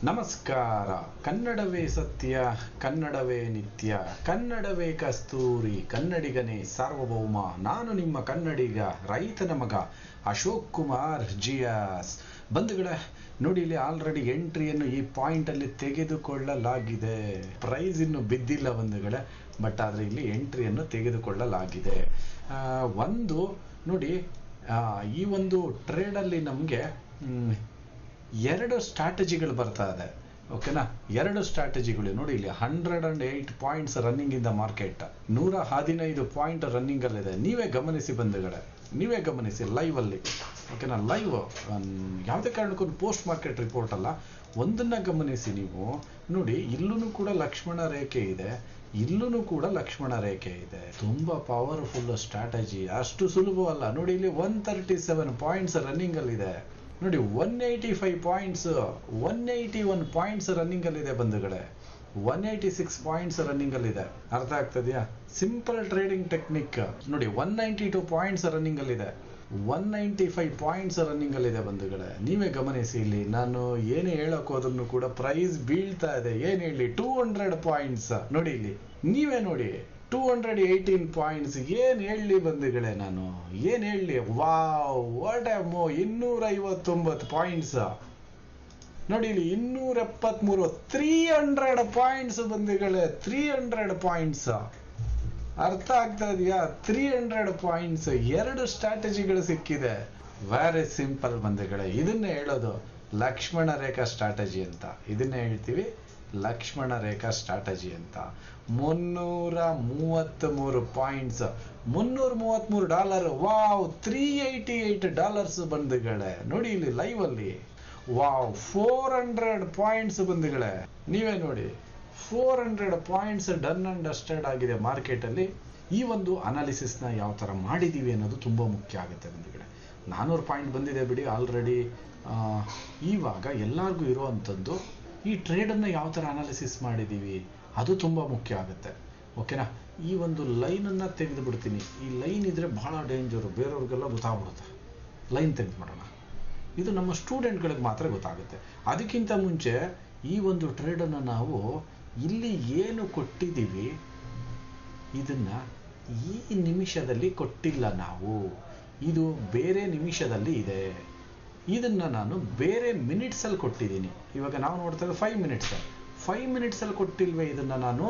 ನಮಸ್ಕಾರ. ಕನ್ನಡವೇ ಸತ್ಯ, ಕನ್ನಡವೇ ನಿತ್ಯ, ಕನ್ನಡವೇ ಕಸ್ತೂರಿ, ಕನ್ನಡಿಗನೇ ಸಾರ್ವಭೌಮ. ನಾನು ನಿಮ್ಮ ಕನ್ನಡಿಗ, ರೈತನ ಮಗ ಅಶೋಕ್ ಕುಮಾರ್ ಜಿಯಾಸ್. ಬಂಧುಗಳೇ, ನೋಡಿ ಇಲ್ಲಿ ಆಲ್ರೆಡಿ ಎಂಟ್ರಿಯನ್ನು ಈ ಪಾಯಿಂಟ್ ಅಲ್ಲಿ ತೆಗೆದುಕೊಳ್ಳಲಾಗಿದೆ. ಪ್ರೈಸ್ ಇನ್ನು ಬಿದ್ದಿಲ್ಲ ಬಂಧುಗಳೇ, ಬಟ್ ಆದ್ರೆ ಇಲ್ಲಿ ಎಂಟ್ರಿಯನ್ನು ತೆಗೆದುಕೊಳ್ಳಲಾಗಿದೆ. ಒಂದು ನೋಡಿ, ಈ ಒಂದು ಟ್ರೇಡ್ ಅಲ್ಲಿ ನಮಗೆ ಎರಡು ಸ್ಟ್ರಾಟಜಿಗಳು ಬರ್ತಾ ಇದೆ. ಓಕೆನಾ, ಎರಡು ಸ್ಟ್ರಾಟಜಿಗಳು ನೋಡಿ. ಇಲ್ಲಿ 108 points running in the market, 115 point running ಅಲ್ಲಿದೆ. ನೀವೇ ಗಮನಿಸಿ ಬಂಧುಗಳೇ, ನೀವೇ ಗಮನಿಸಿ ಲೈವ್ ಅಲ್ಲಿ. ಓಕೆನಾ, ಲೈವ್ ಯಾವುದೇ ಕಾರಣಕ್ಕೂ ಪೋಸ್ಟ್ ಮಾರ್ಕೆಟ್ ರಿಪೋರ್ಟ್ ಅಲ್ಲ, ಒಂದನ್ನ ಗಮನಿಸಿ ನೀವು. ನೋಡಿ, ಇಲ್ಲೂ ಕೂಡ ಲಕ್ಷ್ಮಣ ರೇಖೆ ಇದೆ, ಇಲ್ಲೂ ಕೂಡ ಲಕ್ಷ್ಮಣ ರೇಖೆ ಇದೆ. ತುಂಬಾ ಪವರ್ಫುಲ್ ಸ್ಟ್ರಾಟಜಿ, ಅಷ್ಟು ಸುಲಭವಲ್ಲ. ನೋಡಿ, ಇಲ್ಲಿ 137 ಪಾಯಿಂಟ್ಸ್ ರನ್ನಿಂಗ್ ಅಲ್ಲಿ ಇದೆ. ನೋಡಿ, 185 ಪಾಯಿಂಟ್ಸ್, 181 ಪಾಯಿಂಟ್ಸ್ ರನ್ನಿಂಗ್ ಅಲ್ಲಿ ಇದೆ ಬಂಧುಗಳೇ, 186 ಪಾಯಿಂಟ್ಸ್ ರನ್ನಿಂಗ್ ಅಲ್ಲಿ ಇದೆ. ಅರ್ಥ ಆಗ್ತದೆಯಾ? Simple trading technique. ನೋಡಿ, 192 ಪಾಯಿಂಟ್ಸ್ ರನ್ನಿಂಗ್ ಅಲ್ಲಿ ಇದೆ, 195 ಪಾಯಿಂಟ್ಸ್ ರನ್ನಿಂಗ್ ಅಲ್ಲಿ ಇದೆ ಬಂಧುಗಳೇ. ನೀವೇ ಗಮನಿಸಿ. ಇಲ್ಲಿ ನಾನು ಏನೇ ಹೇಳಕ್ ಹೋದ್ರೂ ಕೂಡ ಪ್ರೈಸ್ ಬೀಳ್ತಾ ಇದೆ. ಏನ್ ಹೇಳಿ, 200 ಪಾಯಿಂಟ್ಸ್. ನೋಡಿ ಇಲ್ಲಿ ನೀವೇ ನೋಡಿ, 218 ಪಾಯಿಂಟ್ಸ್. ಏನ್ ಹೇಳಿ ಬಂಧುಗಳೇ, ನಾನು ಏನ್ ಹೇಳಿ? ವಾವ್, ವಾಟ್ ಎ ಮೋ. 259 ಪಾಯಿಂಟ್ಸ್. ನೋಡಿ ಇಲ್ಲಿ 273, 300 ಪಾಯಿಂಟ್ಸ್ ಬಂಧುಗಳೇ, 300 ಪಾಯಿಂಟ್ಸ್. ಅರ್ಥ ಆಗ್ತಾ ಇದೆಯಾ? 300 ಪಾಯಿಂಟ್ಸ್. ಎರಡು ಸ್ಟ್ರಾಟಜಿಗಳು ಸಿಕ್ಕಿದೆ. ವೆರಿ ಸಿಂಪಲ್ ಬಂಧುಗಳೇ. ಇದನ್ನೇ ಹೇಳೋದು ಲಕ್ಷ್ಮಣ ರೇಖಾ ಸ್ಟ್ರಾಟಜಿ ಅಂತ. ಇದನ್ನೇ ಹೇಳ್ತೀವಿ ಲಕ್ಷ್ಮಣ ರೇಖಾ ಸ್ಟ್ರಾಟಜಿ ಅಂತ. $333 ಪಾಯಿಂಟ್ಸ್, $333. ವಾವ್, $388 ಬಂಧುಗಳೇ. ನೋಡಿ ಇಲ್ಲಿ ಲೈವ್ ಅಲ್ಲಿ. ವಾವ್, 400 ಪಾಯಿಂಟ್ಸ್ ಬಂಧುಗಳೇ. ನೀವೇ ನೋಡಿ, 400 ಪಾಯಿಂಟ್ಸ್ ಡನ್ ಅಂಡ್ ಡಸ್ಟೆಡ್ ಆಗಿದೆ ಮಾರ್ಕೆಟ್ ಅಲ್ಲಿ. ಈ ಒಂದು ಅನಾಲಿಸಿಸ್ ನ ಯಾವ ತರ ಮಾಡಿದೀವಿ ಅನ್ನೋದು ತುಂಬಾ ಮುಖ್ಯ ಆಗುತ್ತೆ ಬಂಧುಗಳೇ. 400 ಪಾಯಿಂಟ್ ಬಂದಿದೆ ಬಿಡಿ ಆಲ್ರೆಡಿ. ಇವಾಗ ಎಲ್ಲರಿಗೂ ಇರುವಂತದ್ದು ಈ ಟ್ರೇಡ್ ಅನ್ನ ಯಾವ ತರ ಅನಾಲಿಸಿಸ್ ಮಾಡಿದೀವಿ, ಅದು ತುಂಬಾ ಮುಖ್ಯ ಆಗುತ್ತೆ. ಓಕೆನಾ, ಈ ಒಂದು ಲೈನ್ ಅನ್ನ ತೆಗೆದು ಬಿಡ್ತೀನಿ. ಈ ಲೈನ್ ಇದ್ರೆ ಬಹಳ ಡೇಂಜರು, ಬೇರೆಯವ್ರಿಗೆಲ್ಲ ಗೊತ್ತಾಗ್ಬಿಡುತ್ತೆ. ಲೈನ್ ತೆಗೆದು ಮಾಡೋಣ. ಇದು ನಮ್ಮ ಸ್ಟೂಡೆಂಟ್ಗಳಿಗೆ ಮಾತ್ರ ಗೊತ್ತಾಗುತ್ತೆ. ಅದಕ್ಕಿಂತ ಮುಂಚೆ ಈ ಒಂದು ಟ್ರೇಡ್ ಅನ್ನ ನಾವು ಇಲ್ಲಿ ಏನು ಕೊಟ್ಟಿದ್ದೀವಿ, ಇದನ್ನ ಈ ನಿಮಿಷದಲ್ಲಿ ಕೊಟ್ಟಿಲ್ಲ ನಾವು. ಇದು ಬೇರೆ ನಿಮಿಷದಲ್ಲಿ ಇದೆ. ಇದನ್ನ ನಾನು ಬೇರೆ ಮಿನಿಟ್ಸ್ ಅಲ್ಲಿ ಕೊಟ್ಟಿದ್ದೀನಿ. ಇವಾಗ ನಾವು ನೋಡ್ತಾ ಇದ್ದೀವಿ 5 ಮಿನಿಟ್ಸ್ ಅಲ್ಲಿ ಕೊಟ್ಟಿಲ್ವೇ ಇದನ್ನ ನಾನು?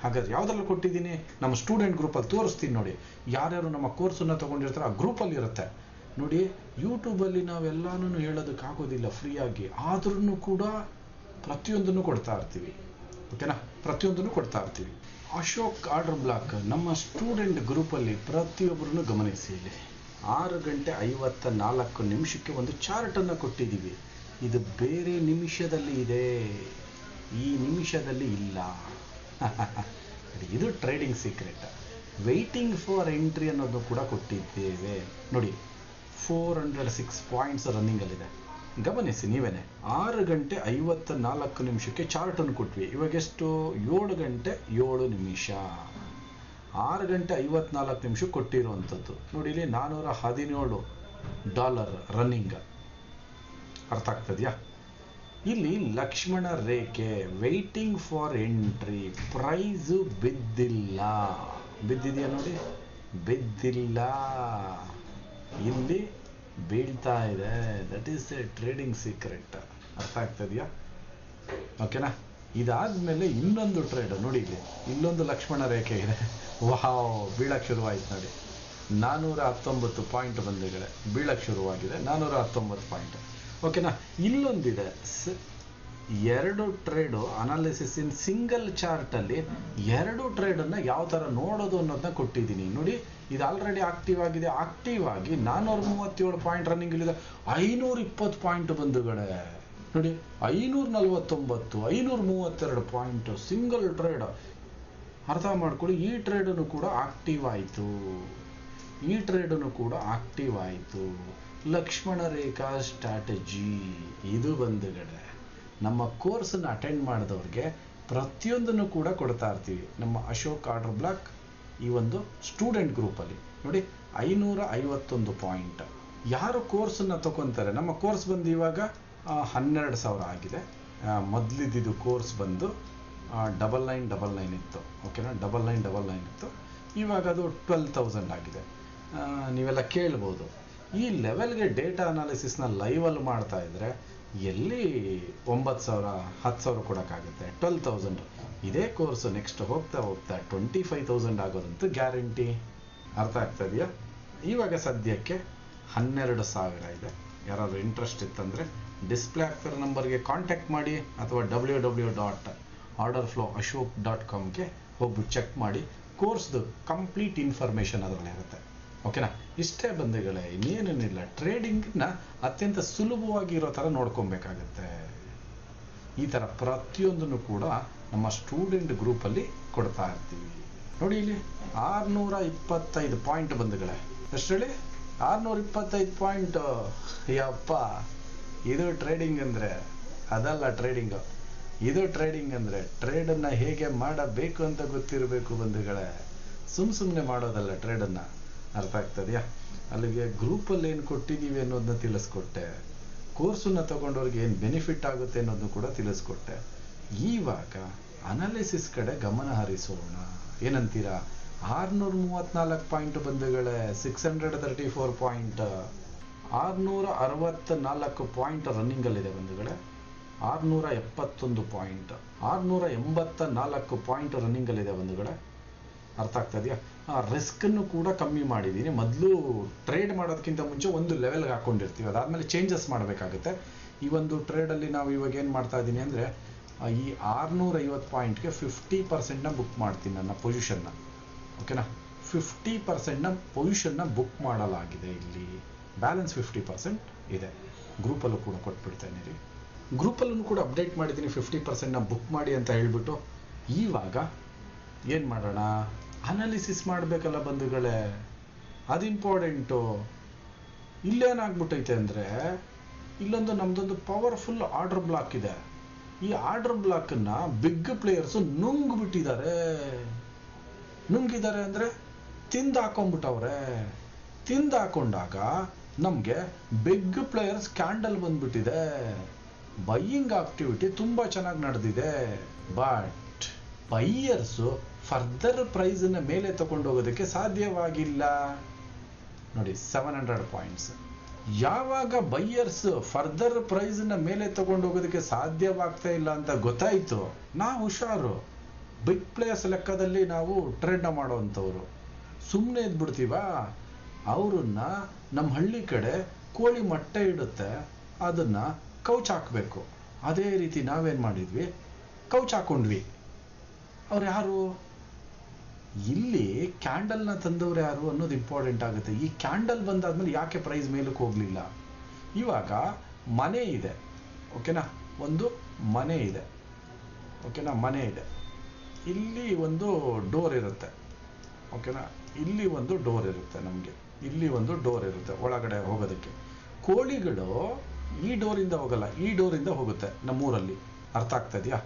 ಹಾಗಾದ್ರೆ ಯಾವ್ದ್ರಲ್ಲಿ ಕೊಟ್ಟಿದ್ದೀನಿ? ನಮ್ಮ ಸ್ಟೂಡೆಂಟ್ ಗ್ರೂಪ್ ಅಲ್ಲಿ ತೋರಿಸ್ತೀನಿ ನೋಡಿ. ಯಾರ್ಯಾರು ನಮ್ಮ ಕೋರ್ಸ್ ಅನ್ನ ತಗೊಂಡಿರ್ತಾರೆ ಆ ಗ್ರೂಪ್ ಅಲ್ಲಿ ಇರುತ್ತೆ ನೋಡಿ. ಯೂಟ್ಯೂಬ್ ಅಲ್ಲಿ ನಾವೆಲ್ಲಾನು ಹೇಳೋದಕ್ಕಾಗೋದಿಲ್ಲ ಫ್ರೀ ಆಗಿ, ಆದ್ರೂ ಕೂಡ ಪ್ರತಿಯೊಂದನ್ನು ಕೊಡ್ತಾ ಇರ್ತೀವಿ. ಓಕೆನಾ, ಪ್ರತಿಯೊಂದನ್ನು ಕೊಡ್ತಾ ಇರ್ತೀವಿ. ಅಶೋಕ್ ಆರ್ಡರ್ ಬ್ಲಾಕ್ ನಮ್ಮ ಸ್ಟೂಡೆಂಟ್ ಗ್ರೂಪ್ ಅಲ್ಲಿ ಪ್ರತಿಯೊಬ್ಬರನ್ನು ಗಮನಿಸಿ. ಇಲ್ಲಿ 6:54 ಒಂದು ಚಾರ್ಟ್ ಅನ್ನ ಕೊಟ್ಟಿದ್ದೀವಿ. ಇದು ಬೇರೆ ನಿಮಿಷದಲ್ಲಿ ಇದೆ, ಈ ನಿಮಿಷದಲ್ಲಿ ಇಲ್ಲ. ಇದು trading secret. Waiting for entry ಅನ್ನೋದು ಕೂಡ ಕೊಟ್ಟಿದ್ದೇವೆ ನೋಡಿ. 406 ಪಾಯಿಂಟ್ಸ್ ರನ್ನಿಂಗ್ ಅಲ್ಲಿದೆ. ಗಮನಿಸಿ ನೀವೇನೆ. 6:54 ಚಾರ್ಟ್ ಅನ್ನು ಕೊಟ್ವಿ. ಇವಾಗ ಎಷ್ಟು? 7:07. 6:54 ಕೊಟ್ಟಿರುವಂಥದ್ದು ನೋಡಿ. ಇಲ್ಲಿ $417 ರನ್ನಿಂಗ್. ಅರ್ಥ ಆಗ್ತದ್ಯಾ? ಇಲ್ಲಿ ಲಕ್ಷ್ಮಣ ರೇಖೆ, ವೇಟಿಂಗ್ ಫಾರ್ ಎಂಟ್ರಿ. ಪ್ರೈಸು ಬಿದ್ದಿಲ್ಲ. ಬಿದ್ದಿದೆಯಾ ನೋಡಿ? ಬಿದ್ದಿಲ್ಲ. ಇಲ್ಲಿ ಬೀಳ್ತಾ ಇದೆ. That is A trading secret. ಅರ್ಥ ಆಗ್ತದೆಯಾ? ಓಕೆನಾ. ಇದಾದ್ಮೇಲೆ ಇನ್ನೊಂದು ಟ್ರೇಡ್ ನೋಡಿ. ಇಲ್ಲಿ ಇಲ್ಲೊಂದು ಲಕ್ಷ್ಮಣ ರೇಖೆ ಇದೆ. ವಾವ್, ಬೀಳಕ್ಕೆ ಶುರುವಾಯ್ತು ನೋಡಿ. 419 ಪಾಯಿಂಟ್ ಬಂದಿದೆ, ಬೀಳಕ್ಕೆ ಶುರುವಾಗಿದೆ. 419 ಪಾಯಿಂಟ್. ಓಕೆನಾ. ಇಲ್ಲೊಂದಿದೆ. ಎರಡು trade analysis in single chart ಅಲ್ಲಿ ಎರಡು ಟ್ರೇಡ್ ಅನ್ನ ಯಾವ ತರ ನೋಡೋದು ಅನ್ನೋದನ್ನ ಕೊಟ್ಟಿದ್ದೀನಿ ನೋಡಿ. ಇದು ಆಲ್ರೆಡಿ ಆಕ್ಟಿವ್ ಆಗಿದೆ. ಆಕ್ಟಿವ್ ಆಗಿ 437 ಪಾಯಿಂಟ್ ರನ್ನಿಂಗ್ ಇಲ್ಲಿದೆ. 520 ಪಾಯಿಂಟ್ ಬಂಧುಗಳೇ ನೋಡಿ. 549, 532 ಪಾಯಿಂಟ್ ಸಿಂಗಲ್ ಟ್ರೇಡ್. ಅರ್ಥ ಮಾಡ್ಕೊಳ್ಳಿ. ಈ ಟ್ರೇಡ್ ಅನ್ನು ಕೂಡ ಆಕ್ಟಿವ್ ಆಯಿತು. ಈ ಟ್ರೇಡ್ ಅನ್ನು ಕೂಡ ಆಕ್ಟಿವ್ ಆಯಿತು. ಲಕ್ಷ್ಮಣ ರೇಖಾ ಸ್ಟ್ರಾಟಜಿ ಇದು ಬಂಧುಗಳೇ. ನಮ್ಮ ಕೋರ್ಸ್ ಅನ್ನು ಅಟೆಂಡ್ ಮಾಡಿದವ್ರಿಗೆ ಪ್ರತಿಯೊಂದನ್ನು ಕೂಡ ಕೊಡ್ತಾ ಇರ್ತೀವಿ ನಮ್ಮ ಅಶೋಕ್ ಆರ್ಡರ್ ಬ್ಲಾಕ್ ಈ ಒಂದು ಸ್ಟೂಡೆಂಟ್ ಗ್ರೂಪ್ ಅಲ್ಲಿ ನೋಡಿ. 551 ಪಾಯಿಂಟ್. ಯಾರು ಕೋರ್ಸ್ ಅನ್ನ ತಗೊಂತಾರೆ, ನಮ್ಮ ಕೋರ್ಸ್ ಬಂದು ಇವಾಗ 12,000 ಆಗಿದೆ. ಮೊದಲಿದ್ದು ಕೋರ್ಸ್ ಬಂದು 9999 ಇತ್ತು. ಓಕೆನಾ, 9999 ಇತ್ತು. ಇವಾಗ ಅದು 12,000 ಆಗಿದೆ. ನೀವೆಲ್ಲ ಕೇಳ್ಬೋದು, ಈ ಲೆವೆಲ್ಗೆ ಡೇಟಾ ಅನಾಲಿಸಿಸ್ನ ಲೈವಲ್ಲಿ ಮಾಡ್ತಾ ಇದ್ರೆ ಎಲ್ಲಿ 9,000 10,000 ಕೊಡೋಕ್ಕಾಗುತ್ತೆ? 12,000. ಇದೇ ಕೋರ್ಸು ನೆಕ್ಸ್ಟ್ ಹೋಗ್ತಾ ಹೋಗ್ತಾ 25,000 ಆಗೋದಂತೂ ಗ್ಯಾರಂಟಿ. ಅರ್ಥ ಆಗ್ತಾ ಇದೆಯಾ? ಇವಾಗ ಸದ್ಯಕ್ಕೆ 12,000 ಇದೆ. ಯಾರಾದರೂ ಇಂಟ್ರೆಸ್ಟ್ ಇತ್ತಂದರೆ ಡಿಸ್ಪ್ಲೇ ಆಗ್ತಿರೋ ನಂಬರ್ಗೆ ಕಾಂಟ್ಯಾಕ್ಟ್ ಮಾಡಿ, ಅಥವಾ www.orderflowashok.comಗೆ ಹೋಗ್ಬಿಟ್ಟು ಚೆಕ್ ಮಾಡಿ. ಕೋರ್ಸ್ದು ಕಂಪ್ಲೀಟ್ ಇನ್ಫಾರ್ಮೇಷನ್ ಅದರಲ್ಲಿ ಇರುತ್ತೆ. ಓಕೆನಾ? ಇಷ್ಟೇ ಬಂಧುಗಳೇ, ಇನ್ನೇನೇನಿಲ್ಲ. ಟ್ರೇಡಿಂಗ್ನ ಅತ್ಯಂತ ಸುಲಭವಾಗಿ ಇರೋ ಥರ ನೋಡ್ಕೊಬೇಕಾಗತ್ತೆ. ಈ ಥರ ಪ್ರತಿಯೊಂದನ್ನು ಕೂಡ ನಮ್ಮ ಸ್ಟೂಡೆಂಟ್ ಗ್ರೂಪಲ್ಲಿ ಕೊಡ್ತಾ ಇರ್ತೀವಿ. ನೋಡಿ, ಇಲ್ಲಿ 625 ಪಾಯಿಂಟ್ ಬಂಧುಗಳೇ. ಎಷ್ಟು ಹೇಳಿ? 625 ಪಾಯಿಂಟ್. ಯಪ್ಪ, ಇದು ಟ್ರೇಡಿಂಗ್ ಅಂದರೆ ಅದಲ್ಲ. ಇದು ಟ್ರೇಡಿಂಗ್ ಅಂದರೆ ಟ್ರೇಡನ್ನು ಹೇಗೆ ಮಾಡಬೇಕು ಅಂತ ಗೊತ್ತಿರಬೇಕು ಬಂಧುಗಳೇ. ಸುಮ್ಮನೆ ಮಾಡೋದಲ್ಲ ಟ್ರೇಡನ್ನು. ಅರ್ಥ ಆಗ್ತದೆಯಾ? ಅಲ್ಲಿಗೆ ಗ್ರೂಪಲ್ಲಿ ಏನು ಕೊಟ್ಟಿದ್ದೀವಿ ಅನ್ನೋದನ್ನ ತಿಳಿಸ್ಕೊಟ್ಟೆ. ಕೋರ್ಸನ್ನು ತಗೊಂಡವ್ರಿಗೆ ಏನು ಬೆನಿಫಿಟ್ ಆಗುತ್ತೆ ಅನ್ನೋದನ್ನು ಕೂಡ ತಿಳಿಸ್ಕೊಟ್ಟೆ. ಇವಾಗ ಅನಾಲಿಸಿಸ್ ಕಡೆ ಗಮನ ಹರಿಸೋಣ. ಏನಂತೀರಾ? 634 ಪಾಯಿಂಟ್ ಬಂಧುಗಳೇ. 634 ಪಾಯಿಂಟ್. 664 ಪಾಯಿಂಟ್ ರನ್ನಿಂಗಲ್ಲಿದೆ ಬಂಧುಗಳೇ. 671 ಪಾಯಿಂಟ್. 684 ಪಾಯಿಂಟ್ ರನ್ನಿಂಗಲ್ಲಿದೆ ಬಂಧುಗಳೇ. ಅರ್ಥ ಆಗ್ತದೆಯಾ? ರಿಸ್ಕನ್ನು ಕೂಡ ಕಮ್ಮಿ ಮಾಡಿದ್ದೀನಿ. ಮೊದಲು ಟ್ರೇಡ್ ಮಾಡೋದಕ್ಕಿಂತ ಮುಂಚೆ ಒಂದು ಲೆವೆಲ್ಗೆ ಹಾಕ್ಕೊಂಡಿರ್ತೀವಿ, ಅದಾದಮೇಲೆ ಚೇಂಜಸ್ ಮಾಡಬೇಕಾಗುತ್ತೆ. ಈ ಒಂದು ಟ್ರೇಡಲ್ಲಿ ನಾವು ಇವಾಗ ಏನು ಮಾಡ್ತಾ ಇದ್ದೀನಿ ಅಂದರೆ, ಈ 650 ಪಾಯಿಂಟ್ಗೆ 50%ನ ಬುಕ್ ಮಾಡ್ತೀನಿ ನನ್ನ ಪೊಸಿಷನ್ನ. ಓಕೆನಾ? 50%ನ ಪೊಸಿಷನ್ನ ಬುಕ್ ಮಾಡಲಾಗಿದೆ. ಇಲ್ಲಿ ಬ್ಯಾಲೆನ್ಸ್ 50% ಇದೆ. ಗ್ರೂಪಲ್ಲೂ ಕೂಡ ಕೊಟ್ಬಿಡ್ತೇನೆ ರೀ. ಗ್ರೂಪಲ್ಲೂ ಕೂಡ ಅಪ್ಡೇಟ್ ಮಾಡಿದ್ದೀನಿ 50%ನ ಬುಕ್ ಮಾಡಿ ಅಂತ ಹೇಳ್ಬಿಟ್ಟು. ಇವಾಗ ಏನು ಮಾಡೋಣ? ಅನಾಲಿಸಿಸ್ ಮಾಡಬೇಕಲ್ಲ ಬಂಧುಗಳೇ, ಅದು ಇಂಪಾರ್ಟೆಂಟು. ಇಲ್ಲೇನಾಗ್ಬಿಟ್ಟೈತೆ ಅಂದರೆ, ಇಲ್ಲೊಂದು ನಮ್ಮದೊಂದು ಪವರ್ಫುಲ್ ಆರ್ಡರ್ ಬ್ಲಾಕ್ ಇದೆ. ಈ ಆರ್ಡರ್ ಬ್ಲಾಕನ್ನು ಬಿಗ್ ಪ್ಲೇಯರ್ಸು ನುಂಗಿದ್ದಾರೆ ಅಂದರೆ ತಿಂದಾಕೊಂಡ್ಬಿಟ್ಟವ್ರೆ. ತಿಂದಾಕೊಂಡಾಗ ನಮಗೆ ಬಿಗ್ ಪ್ಲೇಯರ್ಸ್ ಕ್ಯಾಂಡಲ್ ಬಂದ್ಬಿಟ್ಟಿದೆ. ಬೈಯಿಂಗ್ ಆಕ್ಟಿವಿಟಿ ತುಂಬ ಚೆನ್ನಾಗಿ ನಡೆದಿದೆ. ಬಟ್ ಬೈಯರ್ಸು ಫರ್ದರ್ ಪ್ರೈಸನ್ನ ಮೇಲೆ ತಗೊಂಡೋಗೋದಕ್ಕೆ ಸಾಧ್ಯವಾಗಿಲ್ಲ. ನೋಡಿ, 700 ಪಾಯಿಂಟ್ಸ್. ಯಾವಾಗ ಬೈಯರ್ಸ್ ಫರ್ದರ್ ಪ್ರೈಸನ್ನ ಮೇಲೆ ತಗೊಂಡೋಗೋದಕ್ಕೆ ಸಾಧ್ಯವಾಗ್ತಾ ಇಲ್ಲ ಅಂತ ಗೊತ್ತಾಯಿತು, ನಾವು ಹುಷಾರು. ಬಿಗ್ ಪ್ಲೇಯರ್ಸ್ ಲೆಕ್ಕದಲ್ಲಿ ನಾವು ಟ್ರೇಡ್ನ ಮಾಡೋವಂಥವ್ರು. ಸುಮ್ಮನೆ ಇದ್ಬಿಡ್ತೀವ? ಅವ್ರನ್ನ ನಮ್ಮ ಹಳ್ಳಿ ಕಡೆ ಕೋಳಿ ಮೊಟ್ಟೆ ಇಡುತ್ತೆ, ಅದನ್ನು ಕೌಚ್ ಹಾಕಬೇಕು. ಅದೇ ರೀತಿ ನಾವೇನು ಮಾಡಿದ್ವಿ? ಕೌಚ್ ಹಾಕೊಂಡ್ವಿ. ಅವ್ರು ಯಾರು? ಇಲ್ಲಿ ಕ್ಯಾಂಡಲ್ನ ತಂದವ್ರು ಯಾರು ಅನ್ನೋದು ಇಂಪಾರ್ಟೆಂಟ್ ಆಗುತ್ತೆ. ಈ ಕ್ಯಾಂಡಲ್ ಬಂದಾದ್ಮೇಲೆ ಯಾಕೆ ಪ್ರೈಸ್ ಮೇಲಕ್ಕೆ ಹೋಗಲಿಲ್ಲ? ಇವಾಗ ಮನೆ ಇದೆ. ಓಕೆನಾ? ಒಂದು ಮನೆ ಇದೆ. ಓಕೆನಾ? ಮನೆ ಇದೆ. ಇಲ್ಲಿ ಒಂದು ಡೋರ್ ಇರುತ್ತೆ. ಓಕೆನಾ? ಇಲ್ಲಿ ಒಂದು ಡೋರ್ ಇರುತ್ತೆ. ನಮಗೆ ಇಲ್ಲಿ ಒಂದು ಡೋರ್ ಇರುತ್ತೆ ಒಳಗಡೆ ಹೋಗೋದಕ್ಕೆ. ಕೋಳಿಗಳು ಈ ಡೋರಿಂದ ಹೋಗಲ್ಲ, ಈ ಡೋರಿಂದ ಹೋಗುತ್ತೆ ನಮ್ಮೂರಲ್ಲಿ. ಅರ್ಥ ಆಗ್ತಾ ಇದೆಯಾ?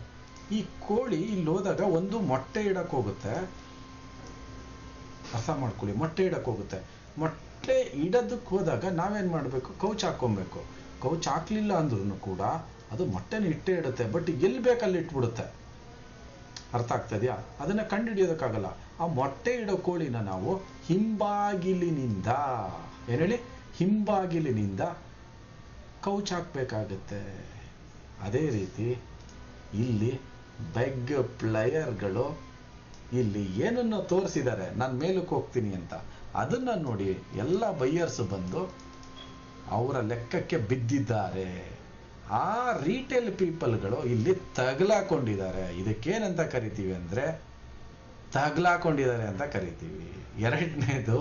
ಈ ಕೋಳಿ ಇಲ್ಲಿ ಹೋದಾಗ ಒಂದು ಮೊಟ್ಟೆ ಇಡಕ್ಕೆ ಹೋಗುತ್ತೆ. ಅರ್ಥ ಮಾಡ್ಕೊಳ್ಳಿ, ಮೊಟ್ಟೆ ಇಡಕ್ಕೆ ಹೋಗುತ್ತೆ. ಮೊಟ್ಟೆ ಇಡೋದಕ್ಕೆ ಹೋದಾಗ ನಾವೇನು ಮಾಡಬೇಕು? ಕೌಚ್ ಹಾಕ್ಕೊಬೇಕು. ಕೌಚ್ ಹಾಕ್ಲಿಲ್ಲ ಅಂದ್ರೂ ಕೂಡ ಅದು ಮೊಟ್ಟೆನ ಇಟ್ಟೇ ಇಡುತ್ತೆ. ಬಟ್ ಎಲ್ಲಿ ಬೇಕಲ್ಲಿ ಇಟ್ಬಿಡುತ್ತೆ. ಅರ್ಥ ಆಗ್ತದೆಯಾ? ಅದನ್ನು ಕಂಡುಹಿಡಿಯೋದಕ್ಕಾಗಲ್ಲ. ಆ ಮೊಟ್ಟೆ ಇಡೋ ಕೋಳಿನ ನಾವು ಹಿಂಬಾಗಿಲಿನಿಂದ, ಏನು ಹೇಳಿ? ಹಿಂಬಾಗಿಲಿನಿಂದ ಕೌಚ್ ಹಾಕಬೇಕಾಗತ್ತೆ. ಅದೇ ರೀತಿ ಇಲ್ಲಿ ಬಿಗ್ ಪ್ಲೇಯರ್ಗಳು ಇಲ್ಲಿ ಏನನ್ನು ತೋರಿಸಿದ್ದಾರೆ, ನಾನು ಮೇಲಕ್ಕೆ ಹೋಗ್ತೀನಿ ಅಂತ, ಅದನ್ನು ನೋಡಿ ಎಲ್ಲ ಬೈಯರ್ಸ್ ಬಂದು ಅವರ ಲೆಕ್ಕಕ್ಕೆ ಬಿದ್ದಿದ್ದಾರೆ. ಆ ರೀಟೇಲ್ ಪೀಪಲ್ಗಳು ಇಲ್ಲಿ ತಗಲಾಕೊಂಡಿದ್ದಾರೆ. ಇದಕ್ಕೇನಂತ ಕರಿತೀವಿ ಅಂದರೆ ತಗಲಾಕೊಂಡಿದ್ದಾರೆ ಅಂತ ಕರಿತೀವಿ. ಎರಡನೇದು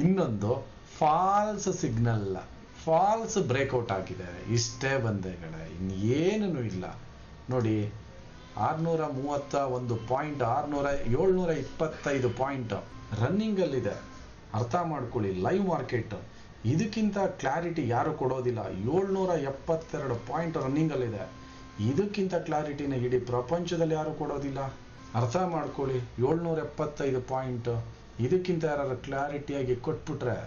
ಇನ್ನೊಂದು ಫಾಲ್ಸ್ ಸಿಗ್ನಲ್, ಫಾಲ್ಸ್ ಬ್ರೇಕ್ಔಟ್ ಆಗಿದೆ. ಇಷ್ಟೇ ಬಂಧುಗಳೇ, ಇನ್ನೇನೂ ಇಲ್ಲ. ನೋಡಿ, 631 ಪಾಯಿಂಟ್, 725 ಪಾಯಿಂಟ್ ರನ್ನಿಂಗಲ್ಲಿದೆ. ಅರ್ಥ ಮಾಡ್ಕೊಳ್ಳಿ, ಲೈವ್ ಮಾರ್ಕೆಟ್. ಇದಕ್ಕಿಂತ ಕ್ಲಾರಿಟಿ ಯಾರು ಕೊಡೋದಿಲ್ಲ. 772 ಪಾಯಿಂಟ್ ರನ್ನಿಂಗಲ್ಲಿದೆ. ಇದಕ್ಕಿಂತ ಕ್ಲಾರಿಟಿನ ಇಡೀ ಪ್ರಪಂಚದಲ್ಲಿ ಯಾರು ಕೊಡೋದಿಲ್ಲ. ಅರ್ಥ ಮಾಡ್ಕೊಳ್ಳಿ, 775 ಪಾಯಿಂಟ್. ಇದಕ್ಕಿಂತ ಯಾರು ಕ್ಲಾರಿಟಿಯಾಗಿ ಕೊಟ್ಬಿಟ್ರೆ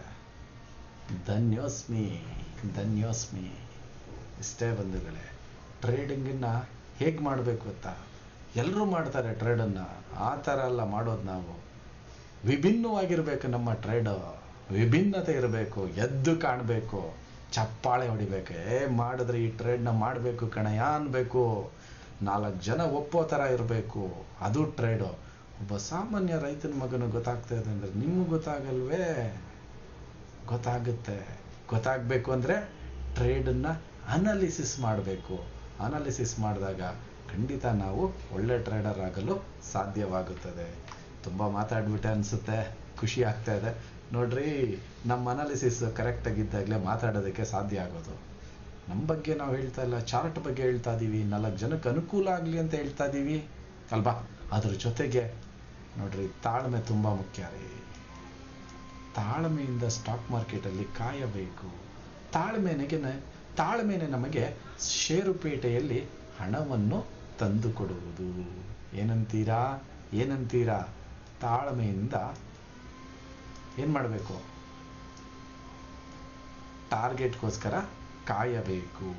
ಧನ್ಯೋಸ್ಮಿ. ಇಷ್ಟೇ ಬಂಧುಗಳೇ. ಟ್ರೇಡಿಂಗನ್ನು ಹೇಗೆ ಮಾಡಬೇಕು ಗೊತ್ತಾ? ಎಲ್ಲರೂ ಮಾಡ್ತಾರೆ ಟ್ರೇಡನ್ನು, ಆ ಥರ ಎಲ್ಲ ಮಾಡೋದು ನಾವು. ವಿಭಿನ್ನವಾಗಿರಬೇಕು ನಮ್ಮ ಟ್ರೇಡು, ವಿಭಿನ್ನತೆ ಇರಬೇಕು, ಎದ್ದು ಕಾಣಬೇಕು, ಚಪ್ಪಾಳೆ ಹೊಡಿಬೇಕು. ಮಾಡಿದ್ರೆ ಈ ಟ್ರೇಡ್ನ ಮಾಡಬೇಕು ಕಣಯ್ಯ ಅನ್ಬೇಕು, 4 ಜನ ಒಪ್ಪೋ ಥರ ಇರಬೇಕು, ಅದು ಟ್ರೇಡು. ಒಬ್ಬ ಸಾಮಾನ್ಯ ರೈತನ ಮಗನು ಗೊತ್ತಾಗ್ತಾ ಇದೆ ಅಂದರೆ ನಿಮ್ಗೆ ಗೊತ್ತಾಗಲ್ವೇ? ಗೊತ್ತಾಗುತ್ತೆ. ಗೊತ್ತಾಗಬೇಕು ಅಂದರೆ ಟ್ರೇಡನ್ನು ಅನಾಲಿಸಿಸ್ ಮಾಡಬೇಕು. ಅನಾಲಿಸಿಸ್ ಮಾಡಿದಾಗ ಖಂಡಿತ ನಾವು ಒಳ್ಳೆ ಟ್ರೇಡರ್ ಆಗಲು ಸಾಧ್ಯವಾಗುತ್ತದೆ. ತುಂಬ ಮಾತಾಡ್ಬಿಟ್ಟೆ ಅನಿಸುತ್ತೆ, ಖುಷಿ ಆಗ್ತಾ ಇದೆ. ನೋಡ್ರಿ, ನಮ್ಮ ಅನಾಲಿಸಿಸ್ ಕರೆಕ್ಟಾಗಿದ್ದಾಗಲೇ ಮಾತಾಡೋದಕ್ಕೆ ಸಾಧ್ಯ ಆಗೋದು. ನಮ್ಮ ಬಗ್ಗೆ ನಾವು ಹೇಳ್ತಾ ಇಲ್ಲ, ಚಾರ್ಟ್ ಬಗ್ಗೆ ಹೇಳ್ತಾ ಇದ್ದೀವಿ, 4 ಜನಕ್ಕೆ ಅನುಕೂಲ ಆಗಲಿ ಅಂತ ಹೇಳ್ತಾ ಇದ್ದೀವಿ ಅಲ್ವಾ? ಅದ್ರ ಜೊತೆಗೆ ನೋಡ್ರಿ, ತಾಳ್ಮೆ ತುಂಬ ಮುಖ್ಯ ರೀ. ತಾಳ್ಮೆಯಿಂದ ಸ್ಟಾಕ್ ಮಾರ್ಕೆಟಲ್ಲಿ ಕಾಯಬೇಕು. ತಾಳ್ಮೆನೆ ನಮಗೆ ಷೇರುಪೇಟೆಯಲ್ಲಿ ಹಣವನ್ನು ತಂದು ಕೊಡುವುದು. ಏನಂತೀರಾ? ತಾಳ್ಮೆಯಿಂದ ಏನು ಮಾಡಬೇಕು? ಟಾರ್ಗೆಟ್ಗೋಸ್ಕರ ಕಾಯಬೇಕು.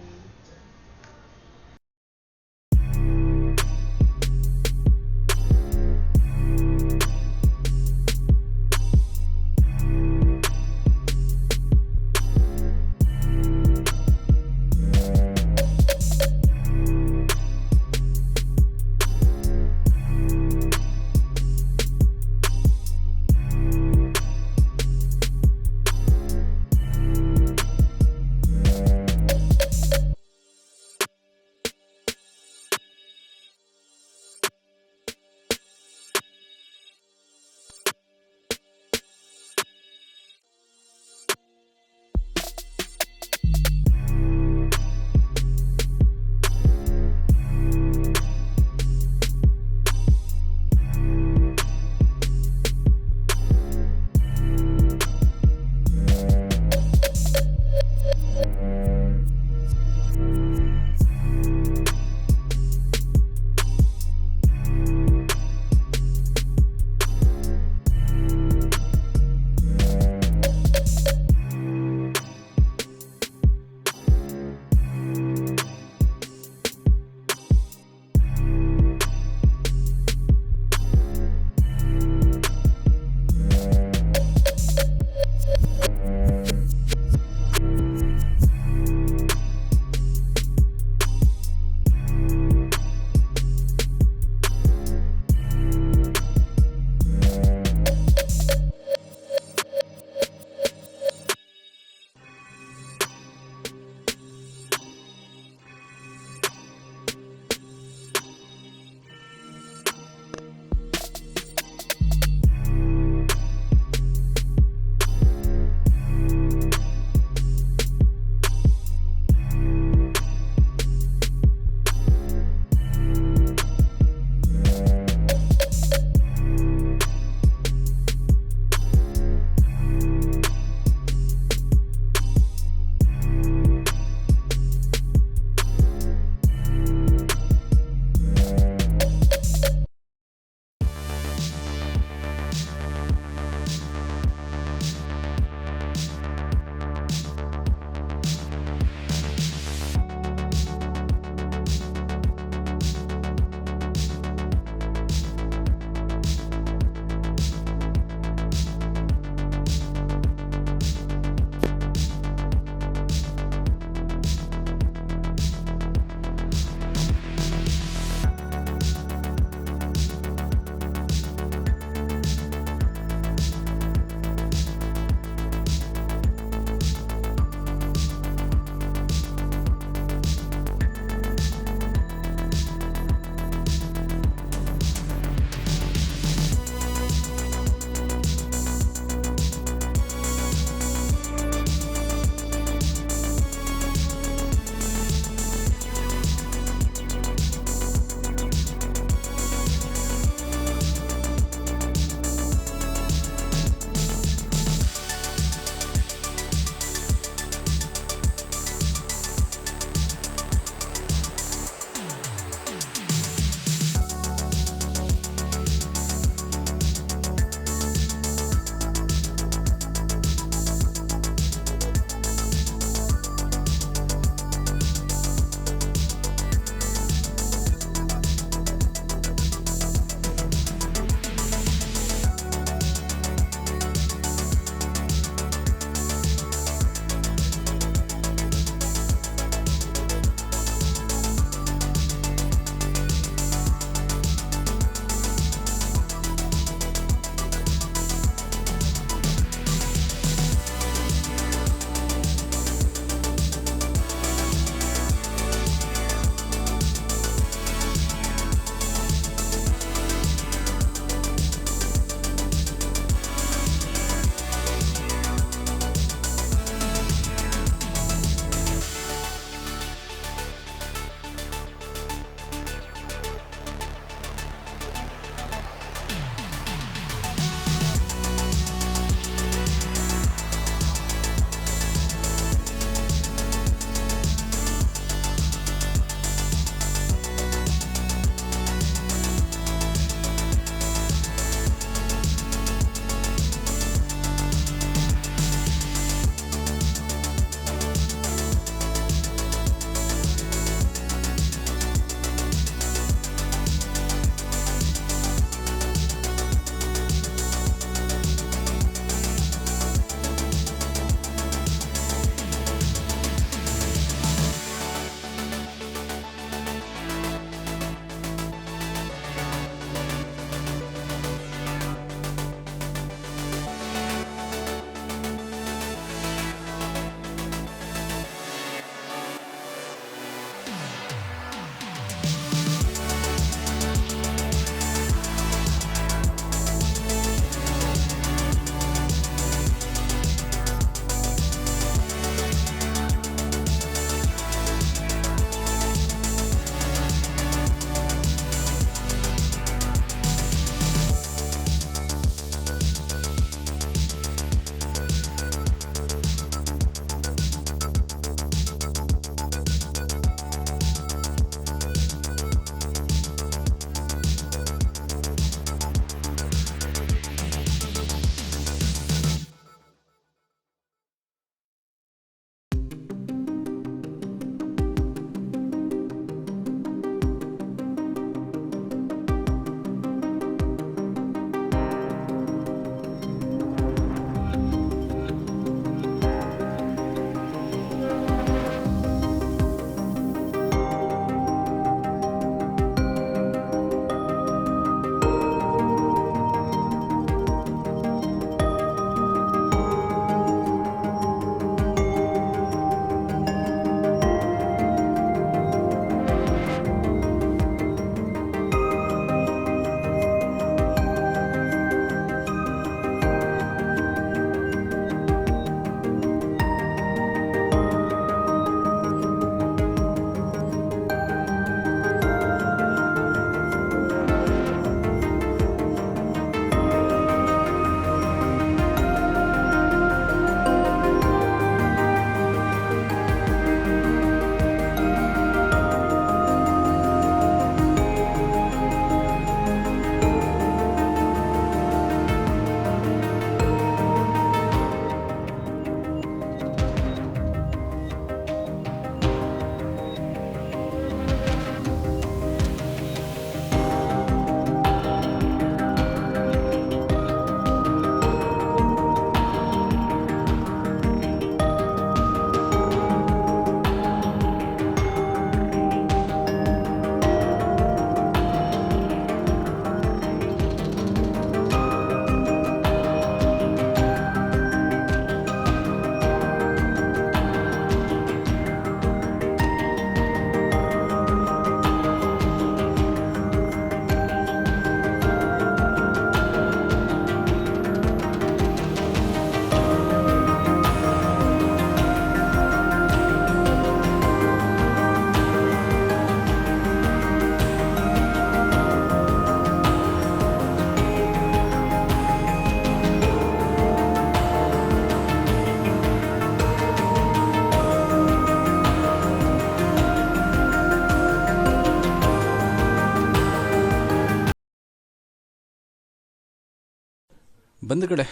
ಬಂಧುಗಳೇ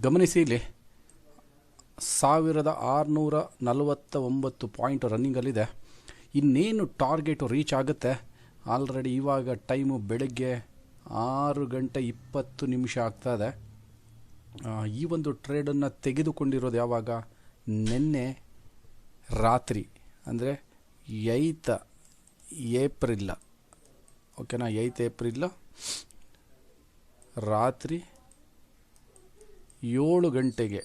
ಗಮನಿಸಿ, ಇಲ್ಲಿ 1649 ಪಾಯಿಂಟ್ ರನ್ನಿಂಗಲ್ಲಿದೆ. ಇನ್ನೇನು ಟಾರ್ಗೆಟು ರೀಚ್ ಆಗುತ್ತೆ. ಆಲ್ರೆಡಿ ಇವಾಗ ಟೈಮು ಬೆಳಗ್ಗೆ 6:20 ಆಗ್ತಾಯಿದೆ. ಈ ಒಂದು ಟ್ರೇಡನ್ನು ತೆಗೆದುಕೊಂಡಿರೋದು ಯಾವಾಗ? ನಿನ್ನೆ ರಾತ್ರಿ, ಅಂದರೆ 8 ಏಪ್ರಿಲ್. ಓಕೆನಾ? 8 ಏಪ್ರಿಲ್ ರಾತ್ರಿ 7 ಗಂಟೆಗೆ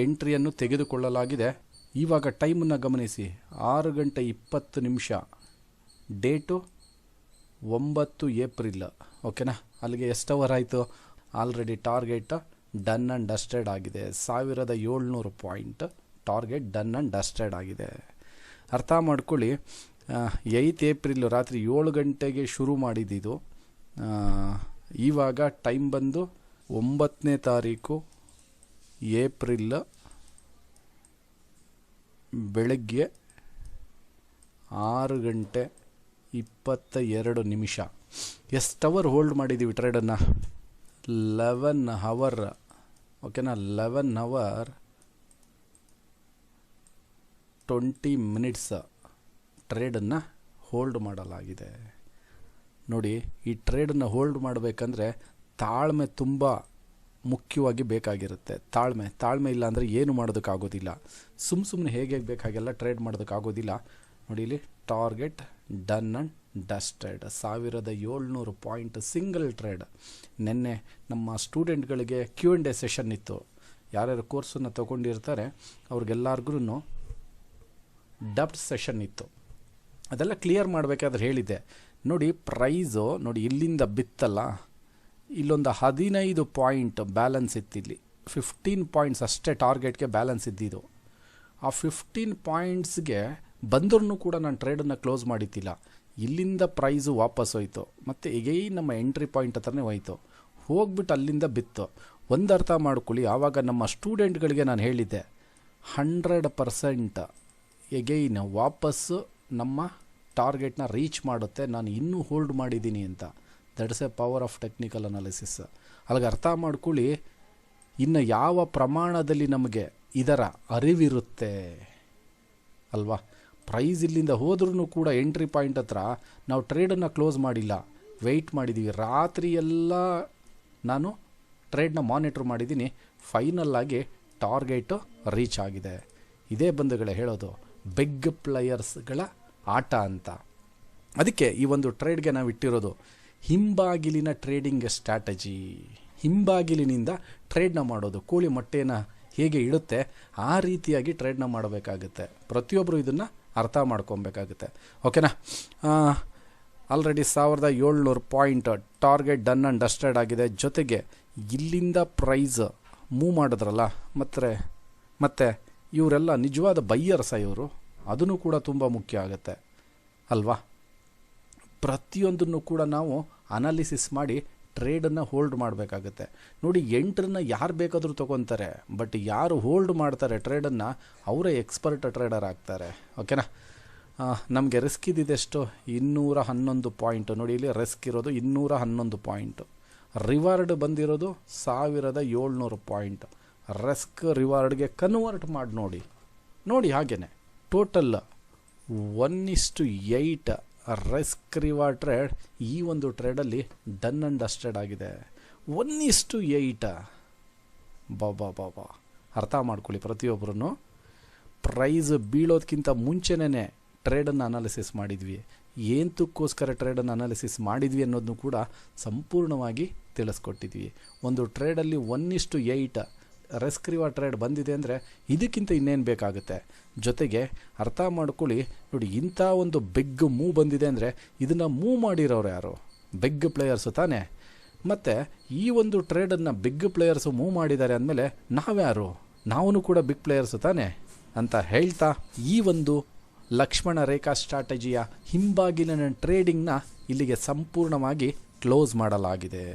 ಎಂಟ್ರಿಯನ್ನು ತೆಗೆದುಕೊಳ್ಳಲಾಗಿದೆ. ಇವಾಗ ಟೈಮನ್ನು ಗಮನಿಸಿ, 6:20. Date 9 April. ಓಕೆನಾ? ಅಲ್ಲಿಗೆ ಎಷ್ಟು ಅವರ್ ಆಯಿತು? Already target done and dusted ಆಗಿದೆ. 1700 point target done and dusted ಆಗಿದೆ. ಅರ್ಥ ಮಾಡ್ಕೊಳ್ಳಿ, 8 ಏಪ್ರಿಲ್ ರಾತ್ರಿ 7 ಗಂಟೆಗೆ ಶುರು ಮಾಡಿದ್ದು. ಇವಾಗ ಟೈಮ್ ಬಂದು 9ನೇ ತಾರೀಕು ಏಪ್ರಿಲ್ ಬೆಳಗ್ಗೆ 6:22. ಎಷ್ಟು ಅವರ್ ಹೋಲ್ಡ್ ಮಾಡಿದ್ದೀವಿ ಟ್ರೇಡನ್ನು? 11 ಅವರ್. ಓಕೆನಾ? 11 ಅವರ್ 20 ಮಿನಿಟ್ಸ್ ಟ್ರೇಡನ್ನು ಹೋಲ್ಡ್ ಮಾಡಲಾಗಿದೆ. ನೋಡಿ, ಈ ಟ್ರೇಡನ್ನು ಹೋಲ್ಡ್ ಮಾಡಬೇಕಂದ್ರೆ ತಾಳ್ಮೆ ತುಂಬ ಮುಖ್ಯವಾಗಿ ಬೇಕಾಗಿರುತ್ತೆ. ತಾಳ್ಮೆ ಇಲ್ಲ ಅಂದರೆ ಏನು ಮಾಡೋದಕ್ಕಾಗೋದಿಲ್ಲ. ಸುಮ್ಮನೆ ಹೇಗೆ ಬೇಕಾಗೆಲ್ಲ ಟ್ರೇಡ್ ಮಾಡೋದಕ್ಕಾಗೋದಿಲ್ಲ. ನೋಡಿ, ಇಲ್ಲಿ target done and dusted 1700 point single trade. ನಿನ್ನೆ ನಮ್ಮ ಸ್ಟೂಡೆಂಟ್ಗಳಿಗೆ Q&A ಸೆಷನ್ ಇತ್ತು. ಯಾರ್ಯಾರು ಕೋರ್ಸನ್ನು ತೊಗೊಂಡಿರ್ತಾರೆ ಅವ್ರಿಗೆಲ್ಲರಿಗೂ ಡಬ್ಟ್ ಸೆಷನ್ ಇತ್ತು. ಅದೆಲ್ಲ ಕ್ಲಿಯರ್ ಮಾಡಬೇಕಾದ್ರೆ ಹೇಳಿದ್ದೆ. ನೋಡಿ, ಪ್ರೈಸು ನೋಡಿ ಇಲ್ಲಿಂದ ಬಿತ್ತಲ್ಲ, ಇಲ್ಲೊಂದು 15 ಪಾಯಿಂಟ್ ಬ್ಯಾಲೆನ್ಸ್ ಇತ್ತಿಲ್ಲಿ. 15 ಪಾಯಿಂಟ್ಸ್ ಅಷ್ಟೇ ಟಾರ್ಗೆಟ್ಗೆ ಬ್ಯಾಲೆನ್ಸ್ ಇದ್ದಿದ್ದು. ಆ 15 ಪಾಯಿಂಟ್ಸ್ಗೆ ಬಂದ್ರೂ ಕೂಡ ನಾನು ಟ್ರೇಡನ್ನು ಕ್ಲೋಸ್ ಮಾಡಿದ್ದಿಲ್ಲ. ಇಲ್ಲಿಂದ ಪ್ರೈಸು ವಾಪಸ್ ಹೋಯ್ತು, ಮತ್ತು ಎಗೈನ್ ನಮ್ಮ ಎಂಟ್ರಿ ಪಾಯಿಂಟ್ ಹತ್ರನೇ ಹೋಯ್ತು. ಹೋಗ್ಬಿಟ್ಟು ಅಲ್ಲಿಂದ ಬಿತ್ತು. ಒಂದು ಅರ್ಥ ಮಾಡ್ಕೊಳ್ಳಿ, ಆವಾಗ ನಮ್ಮ ಸ್ಟೂಡೆಂಟ್ಗಳಿಗೆ ನಾನು ಹೇಳಿದ್ದೆ 100% ಎಗೈನ್ ವಾಪಸ್ಸು ನಮ್ಮ ಟಾರ್ಗೆಟ್ನ ರೀಚ್ ಮಾಡುತ್ತೆ, ನಾನು ಇನ್ನೂ ಹೋಲ್ಡ್ ಮಾಡಿದ್ದೀನಿ ಅಂತ. That's A power of technical analysis. ಅಲ್ಲಿಗೆ ಅರ್ಥ ಮಾಡ್ಕೊಳ್ಳಿ, ಇನ್ನು ಯಾವ ಪ್ರಮಾಣದಲ್ಲಿ ನಮಗೆ ಇದರ ಅರಿವಿರುತ್ತೆ ಅಲ್ವಾ. ಪ್ರೈಸ್ ಇಲ್ಲಿಂದ ಹೋದ್ರೂ ಕೂಡ ಎಂಟ್ರಿ ಪಾಯಿಂಟ್ ಹತ್ರ ನಾವು ಟ್ರೇಡನ್ನು ಕ್ಲೋಸ್ ಮಾಡಿಲ್ಲ, ವೆಯ್ಟ್ ಮಾಡಿದ್ದೀವಿ. ರಾತ್ರಿ ಎಲ್ಲ ನಾನು ಟ್ರೇಡ್ನ ಮಾನಿಟ್ರ್ ಮಾಡಿದ್ದೀನಿ. ಫೈನಲ್ಲಾಗಿ ಟಾರ್ಗೆಟು ರೀಚ್ ಆಗಿದೆ. ಇದೇ ಬಂಧುಗಳೇ ಹೇಳೋದು ಬಿಗ್ ಪ್ಲೇಯರ್ಸ್ಗಳ ಆಟ ಅಂತ. ಅದಕ್ಕೆ ಈ ಒಂದು ಟ್ರೇಡ್ಗೆ ನಾವು ಇಟ್ಟಿರೋದು ಹಿಂಬಾಗಿಲಿನ ಟ್ರೇಡಿಂಗ್ ಸ್ಟ್ರಾಟಜಿ. ಹಿಂಬಾಗಿಲಿನಿಂದ ಟ್ರೇಡ್ನ ಮಾಡೋದು. ಕೋಳಿ ಮೊಟ್ಟೆನ ಹೇಗೆ ಇಡುತ್ತೆ ಆ ರೀತಿಯಾಗಿ ಟ್ರೇಡ್ನ ಮಾಡಬೇಕಾಗುತ್ತೆ. ಪ್ರತಿಯೊಬ್ಬರು ಇದನ್ನು ಅರ್ಥ ಮಾಡ್ಕೊಬೇಕಾಗುತ್ತೆ. ಓಕೆನಾ? Already 1700 point target done and dusted ಆಗಿದೆ. ಜೊತೆಗೆ ಇಲ್ಲಿಂದ ಪ್ರೈಸ್ ಮೂವ್ ಮಾಡಿದ್ರಲ್ಲ, ಮತ್ತು ಇವರೆಲ್ಲ ನಿಜವಾದ ಬೈಯರ್ಸ ಇವರು, ಅದನ್ನು ಕೂಡ ತುಂಬ ಮುಖ್ಯ ಆಗುತ್ತೆ ಅಲ್ವಾ. ಪ್ರತಿಯೊಂದನ್ನು ಕೂಡ ನಾವು ಅನಾಲಿಸಿಸ್ ಮಾಡಿ ಟ್ರೇಡನ್ನು ಹೋಲ್ಡ್ ಮಾಡಬೇಕಾಗುತ್ತೆ. ನೋಡಿ, ಎಂಟ್ರನ್ನ ಯಾರು ಬೇಕಾದರೂ ತೊಗೊತಾರೆ, ಬಟ್ ಯಾರು ಹೋಲ್ಡ್ ಮಾಡ್ತಾರೆ ಟ್ರೇಡನ್ನು ಅವರೇ ಎಕ್ಸ್ಪರ್ಟ್ ಟ್ರೇಡರ್ ಆಗ್ತಾರೆ. ಓಕೆನಾ? ನಮಗೆ ರಿಸ್ಕ್ ಇದ್ದಿದ್ದೆಷ್ಟು? 211 ಪಾಯಿಂಟು. ನೋಡಿ, ಇಲ್ಲಿ ರಿಸ್ಕ್ ಇರೋದು 211 ಪಾಯಿಂಟು. ರಿವಾರ್ಡ್ ಬಂದಿರೋದು 1700 ಪಾಯಿಂಟ್. ರಿಸ್ಕ್ ರಿವಾರ್ಡ್ಗೆ ಕನ್ವರ್ಟ್ ಮಾಡಿ ನೋಡಿ ಹಾಗೇ ಟೋಟಲ್ 1:8 ರಿಸ್ಕ್ ರಿವಾರ್ಡ್ ಟ್ರೇಡ್ ಈ ಒಂದು ಟ್ರೇಡಲ್ಲಿ ಡನ್ ಆ್ಯಂಡ್ ಡಸ್ಟೆಡ್ ಆಗಿದೆ. 1:8. ಬಾಬಾ ಅರ್ಥ ಮಾಡ್ಕೊಳ್ಳಿ ಪ್ರತಿಯೊಬ್ಬರೂ. ಪ್ರೈಸ್ ಬೀಳೋದಕ್ಕಿಂತ ಮುಂಚೆನೇ ಟ್ರೇಡನ್ನು ಅನಾಲಿಸಿಸ್ ಮಾಡಿದ್ವಿ. ಏನಕ್ಕೋಸ್ಕರ ಟ್ರೇಡನ್ನು ಅನಾಲಿಸಿಸ್ ಮಾಡಿದ್ವಿ ಅನ್ನೋದನ್ನು ಕೂಡ ಸಂಪೂರ್ಣವಾಗಿ ತಿಳಿಸ್ಕೊಟ್ಟಿದ್ವಿ. ಒಂದು ಟ್ರೇಡಲ್ಲಿ 1:8 ರಿಸ್ಕ್ ರಿವಾರ್ಡ್ ಟ್ರೇಡ್ ಬಂದಿದೆ ಅಂದರೆ ಇದಕ್ಕಿಂತ ಇನ್ನೇನು ಬೇಕಾಗುತ್ತೆ. ಜೊತೆಗೆ ಅರ್ಥ ಮಾಡ್ಕೊಳ್ಳಿ, ನೋಡಿ ಇಂಥ ಒಂದು ಬಿಗ್ ಮೂವ್ ಬಂದಿದೆ ಅಂದರೆ ಇದನ್ನು ಮೂವ್ ಮಾಡಿರೋರು ಯಾರು? ಬಿಗ್ ಪ್ಲೇಯರ್ಸು ತಾನೇ. ಮತ್ತು ಈ ಒಂದು ಟ್ರೇಡನ್ನು ಬಿಗ್ ಪ್ಲೇಯರ್ಸು ಮೂವ್ ಮಾಡಿದ್ದಾರೆ ಅಂದಮೇಲೆ ನಾವ್ಯಾರು? ನಾವು ಕೂಡ ಬಿಗ್ ಪ್ಲೇಯರ್ಸು ತಾನೇ ಅಂತ ಹೇಳ್ತಾ ಈ ಒಂದು ಲಕ್ಷ್ಮಣ ರೇಖಾ ಸ್ಟ್ರಾಟಜಿಯ ಹಿಂಬಾಗಿಲಿನ ಟ್ರೇಡಿಂಗ್ನ ಇಲ್ಲಿಗೆ ಸಂಪೂರ್ಣವಾಗಿ ಕ್ಲೋಸ್ ಮಾಡಲಾಗಿದೆ.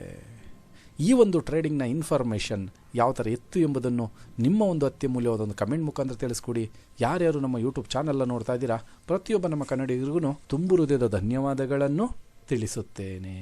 ಈ ಒಂದು ಟ್ರೇಡಿಂಗ್ನ ಇನ್ಫಾರ್ಮೇಷನ್ ಯಾವ ಥರ ಇತ್ತು ಎಂಬುದನ್ನು ನಿಮ್ಮ ಒಂದು ಅತ್ಯಮೂಲ್ಯವಾದ ಒಂದು ಕಮೆಂಟ್ ಮುಖಾಂತರ ತಿಳಿಸ್ಕೊಡಿ. ಯಾರ್ಯಾರು ನಮ್ಮ ಯೂಟ್ಯೂಬ್ ಚಾನಲ್ನ ನೋಡ್ತಾ ಇದ್ದೀರಾ ಪ್ರತಿಯೊಬ್ಬ ನಮ್ಮ ಕನ್ನಡಿಗರಿಗೂ ತುಂಬು ಹೃದಯದ ಧನ್ಯವಾದಗಳನ್ನು ತಿಳಿಸುತ್ತೇನೆ.